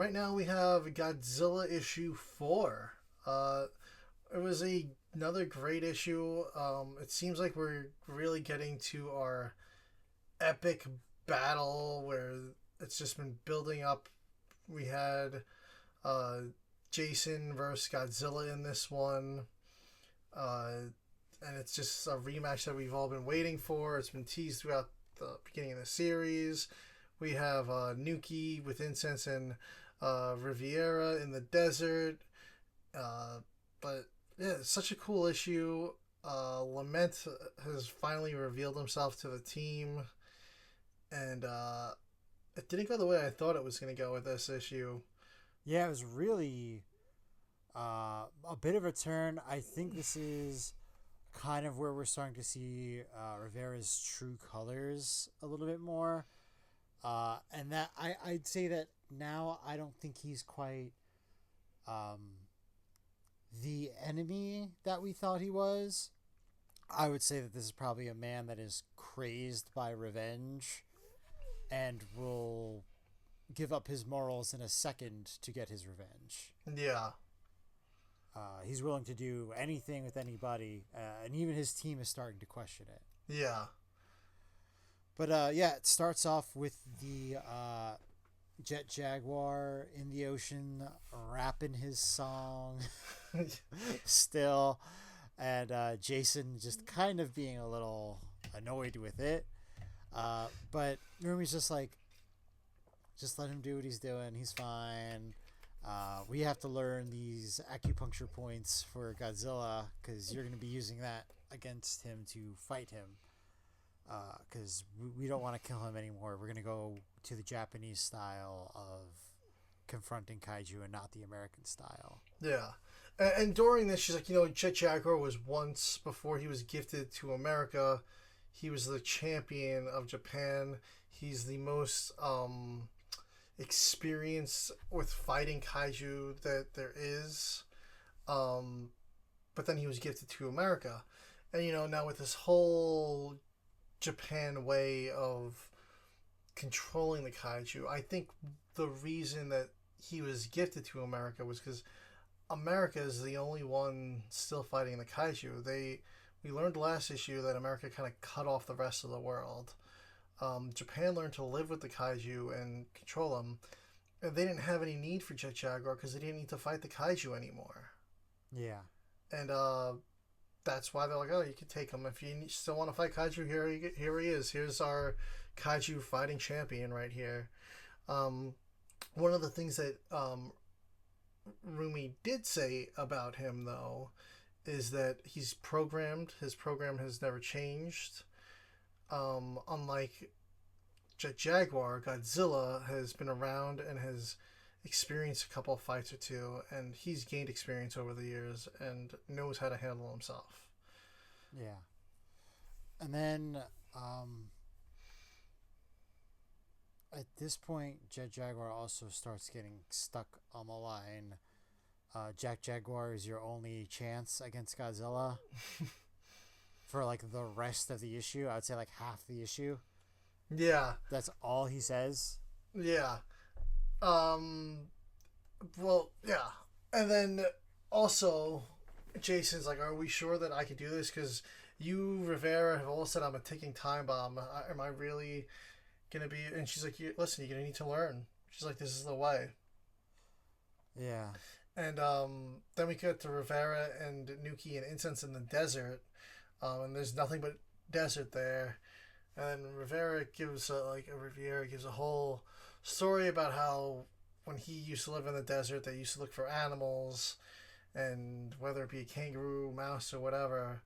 right now we have Godzilla Issue 4. It was another great issue. It seems like we're really getting to our epic battle where it's just been building up. We had Jacen versus Godzilla in this one. And it's just a rematch that we've all been waiting for. It's been teased throughout the beginning of the series. We have Nuki with Incense and Riviera in the desert. But yeah, it's such a cool issue. Lament has finally revealed himself to the team. And it didn't go the way I thought it was going to go with this issue. Yeah, it was really a bit of a turn. I think this is kind of where we're starting to see Rivera's true colors a little bit more. And that I'd say that now I don't think he's quite the enemy that we thought he was. I would say that this is probably a man that is crazed by revenge and will give up his morals in a second to get his revenge. Yeah. He's willing to do anything with anybody, and even his team is starting to question it. Yeah. But yeah, it starts off with the Jet Jaguar in the ocean rapping his song still, and Jacen just kind of being a little annoyed with it. But Rumi's just like, just let him do what he's doing. He's fine. We have to learn these acupuncture points for Godzilla because you're going to be using that against him to fight him. Because we don't want to kill him anymore. We're going to go to the Japanese style of confronting kaiju and not the American style. Yeah. And during this, she's like, Jet Jaguar was once, before he was gifted to America, he was the champion of Japan. He's the most experienced with fighting kaiju that there is. But then he was gifted to America. And, now with this whole Japan way of controlling the kaiju, I think the reason that he was gifted to America was because America is the only one still fighting the kaiju. We learned last issue that America kind of cut off the rest of the world. Japan learned to live with the kaiju and control them, and they didn't have any need for Jet Jaguar because they didn't need to fight the kaiju anymore. Yeah. And that's why they're like, oh, you can take him. If you still want to fight kaiju, here he is. Here's our kaiju fighting champion right here. One of the things that Rumi did say about him, though, is that he's programmed. His program has never changed. Unlike Jet Jaguar, Godzilla has been around and has experienced a couple of fights or two, and he's gained experience over the years and knows how to handle himself. Yeah. And then at this point, Jet Jaguar also starts getting stuck on the line. Jet Jaguar is your only chance against Godzilla. For like the rest of the issue, I would say like half the issue. Yeah. That's all he says. Yeah. Well, yeah. And then also, Jason's like, are we sure that I can do this? Because you, Riviera, have all said I'm a ticking time bomb. Am I really going to be... And she's like, listen, you're going to need to learn. She's like, this is the way. Yeah. And then we get to Riviera and Nuki and Incense in the desert. And there's nothing but desert there. And Riviera gives a whole story about how when he used to live in the desert, they used to look for animals, and whether it be a kangaroo, mouse, or whatever.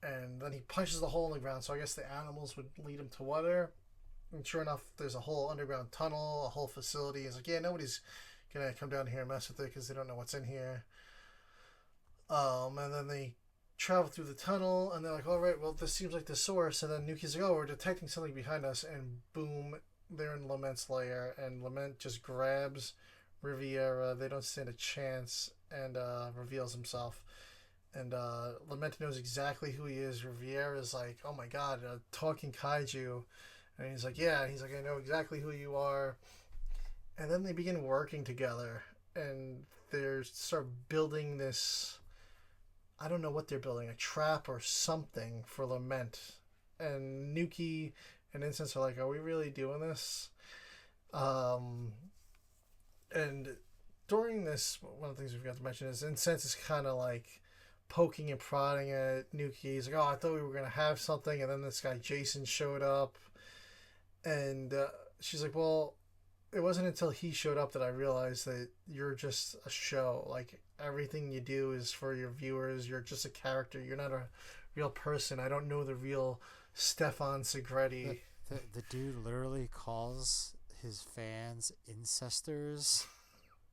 And then he punches the hole in the ground, so I guess the animals would lead him to water. And sure enough, there's a whole underground tunnel, a whole facility. He's like, yeah, nobody's gonna come down here and mess with it because they don't know what's in here. And then they travel through the tunnel, and they're like, all right, well, this seems like the source. And then Nuki's like, oh, we're detecting something behind us, and boom, they're in Lament's lair, and Lament just grabs Riviera. They don't stand a chance, and reveals himself. And Lament knows exactly who he is. Riviera's like, oh my god, a talking kaiju. And he's like, yeah. He's like, I know exactly who you are. and then they begin working together, and they start building this. I don't know what they're building, a trap or something for Lament. And Nuki and Incense are like, "Are we really doing this?" Um, and during this, one of the things we forgot to mention is Incense is kind of like poking and prodding at Nuki. He's like, "Oh, I thought we were gonna have something," and then this guy Jacen showed up, and she's like, "Well, it wasn't until he showed up that I realized that you're just a show. Like everything you do is for your viewers. You're just a character. You're not a real person. I don't know the real Stefan Segretti." The dude literally calls his fans incestors.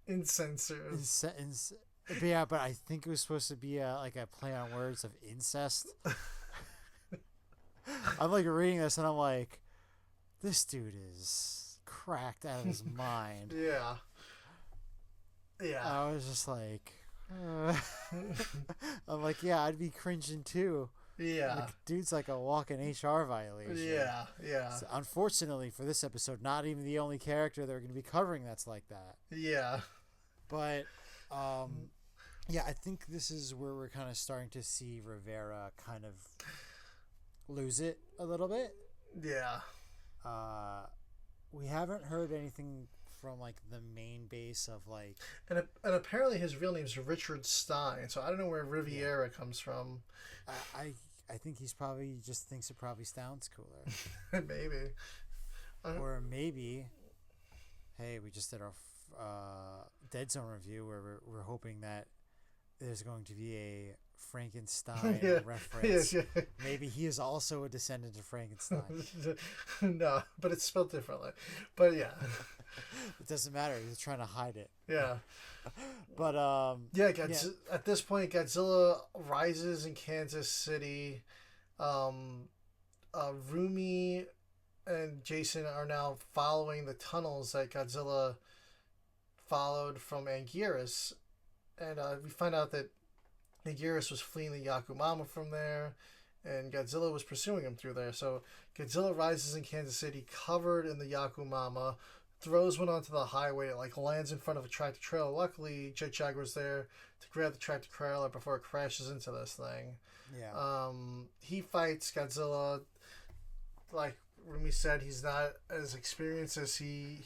Incensors. But yeah, but I think it was supposed to be like a play on words of incest. I'm like reading this and I'm like, this dude is cracked out of his mind. Yeah. I was just like, I'm like, yeah, I'd be cringing too. Yeah. Like, dude's like a walking HR violation. Yeah. So unfortunately for this episode, not even the only character they're going to be covering that's like that. Yeah. But, yeah, I think this is where we're kind of starting to see Riviera kind of lose it a little bit. Yeah. We haven't heard anything from like the main base of like, and apparently his real name is Richard Stein, so I don't know where Riviera comes from. I think he's probably just thinks it probably sounds cooler. Maybe. Or maybe, hey, we just did our Dead Zone review where we're hoping that there's going to be a Frankenstein reference. Yeah. Maybe he is also a descendant of Frankenstein. No, but it's spelled differently. But yeah. It doesn't matter. He's trying to hide it. Yeah. But at this point, Godzilla rises in Kansas City. Rumi and Jacen are now following the tunnels that Godzilla followed from Anguirus, and we find out that Anguirus was fleeing the Yakumama from there, and Godzilla was pursuing him through there. So Godzilla rises in Kansas City, covered in the Yakumama, throws one onto the highway. It like lands in front of a tractor trailer. Luckily, Jet Jaguar's there to grab the tractor trailer before it crashes into this thing. Yeah. He fights Godzilla. Like Rumi said, he's not as experienced as he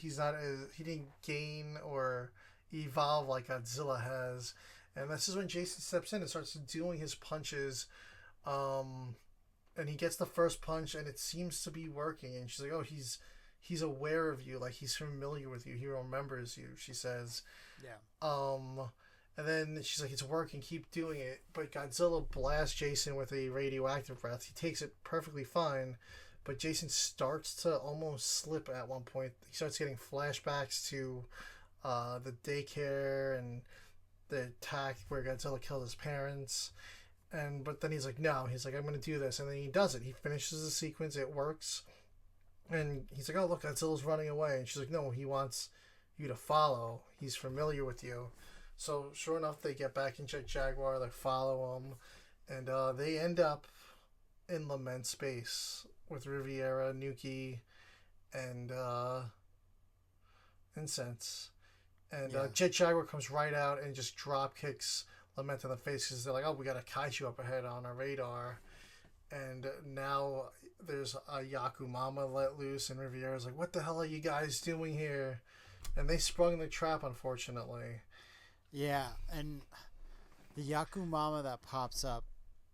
didn't gain or evolve like Godzilla has. And this is when Jacen steps in and starts doing his punches. And he gets the first punch and it seems to be working. And she's like, "Oh, he's aware of you, like he's familiar with you, he remembers you," she says. Yeah. And then she's like, "It's working, keep doing it." But Godzilla blasts Jacen with a radioactive breath. He takes it perfectly fine, but Jacen starts to almost slip at one point. He starts getting flashbacks to the daycare and the attack where Godzilla killed his parents. But then he's like, "No," he's like, "I'm going to do this." And then he does it. He finishes the sequence. It works. And he's like, "Oh, look, Godzilla's running away." And she's like, "No, he wants you to follow. He's familiar with you." So sure enough, they get back in Jet Jaguar. They follow him. And they end up in Lament space with Riviera, Nuki, and Incense. And Jet Jaguar comes right out and just drop kicks Lament in the face because they're like, "Oh, we got a kaiju up ahead on our radar." And now there's a Yakumama let loose, and Riviera's like, "What the hell are you guys doing here?" And they sprung the trap, unfortunately. Yeah, and the Yakumama that pops up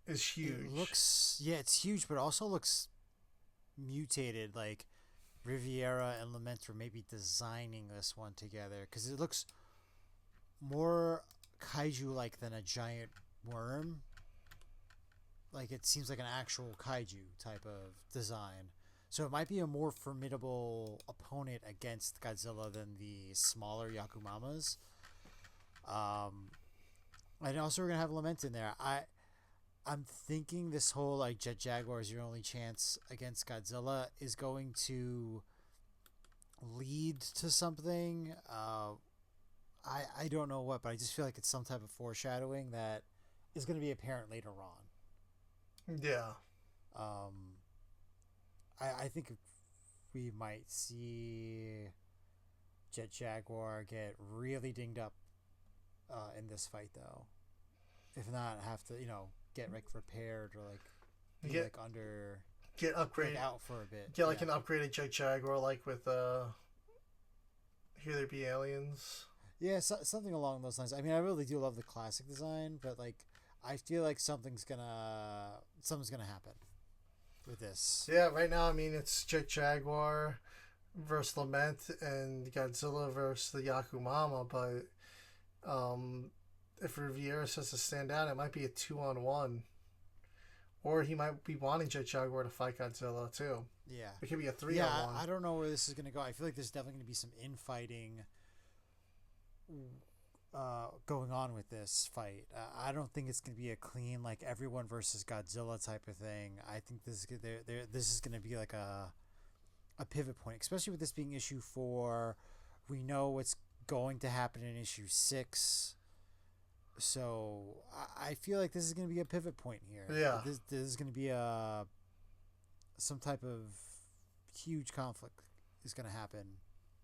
is huge. It's huge, but also looks mutated. Like Riviera and Lament were maybe designing this one together because it looks more kaiju-like than a giant worm. Like it seems like an actual kaiju type of design. So it might be a more formidable opponent against Godzilla than the smaller Yakumamas. And also we're gonna have Lament in there. I'm thinking this whole like Jet Jaguar is your only chance against Godzilla is going to lead to something. I don't know what, but I just feel like it's some type of foreshadowing that is going to be apparent later on. Yeah. I think we might see Jet Jaguar get really dinged up in this fight, though. If not, have to get like repaired or like be like under get upgraded out for a bit. Get like an upgraded Jet Jaguar, like with Here There Be Aliens. Yeah, something along those lines. I mean, I really do love the classic design, but like I feel like something's gonna happen with this. Yeah, right now I mean it's Jet Jaguar versus Lament and Godzilla versus the Yakumama, but if Riviera says to stand out, it might be a 2-on-1. Or he might be wanting Jet Jaguar to fight Godzilla too. Yeah. It could be a 3-on-1. Yeah, I don't know where this is going to go. I feel like there's definitely going to be some infighting going on with this fight. I don't think it's going to be a clean, like, everyone versus Godzilla type of thing. I think this is going to be like a pivot point, especially with this being issue 4. We know what's going to happen in issue 6. So I feel like this is going to be a pivot point here. Yeah. This is going to be some type of huge conflict is going to happen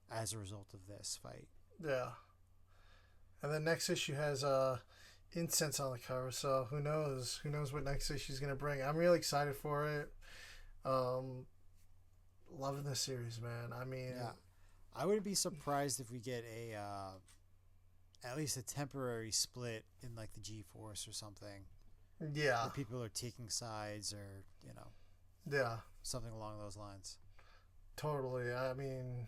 as a result of this fight. Yeah. And then next issue has Incense on the cover, so who knows? Who knows what next issue is going to bring? I'm really excited for it. Loving this series, man. I mean... Yeah. I wouldn't be surprised if we get at least a temporary split in like the G-Force or something. Yeah. Where people are taking sides or, yeah, something along those lines. Totally. I mean,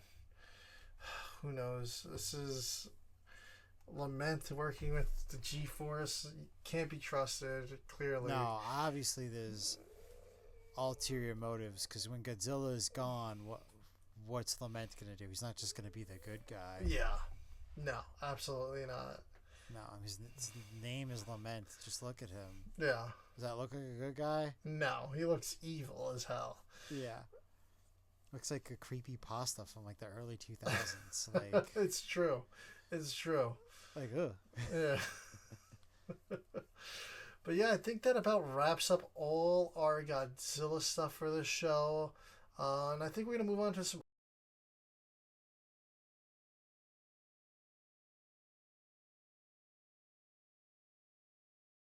who knows? This is Lament working with the G-Force. Can't be trusted, clearly. No, obviously there's ulterior motives, because when Godzilla is gone, what's Lament going to do? He's not just going to be the good guy. Yeah. No, absolutely not. No, his name is Lament. Just look at him. Yeah. Does that look like a good guy? No, he looks evil as hell. Yeah. Looks like a creepy pasta from like the early 2000s. Like it's true. It's true. Like, ugh. Yeah. But yeah, I think that about wraps up all our Godzilla stuff for this show. And I think we're going to move on to some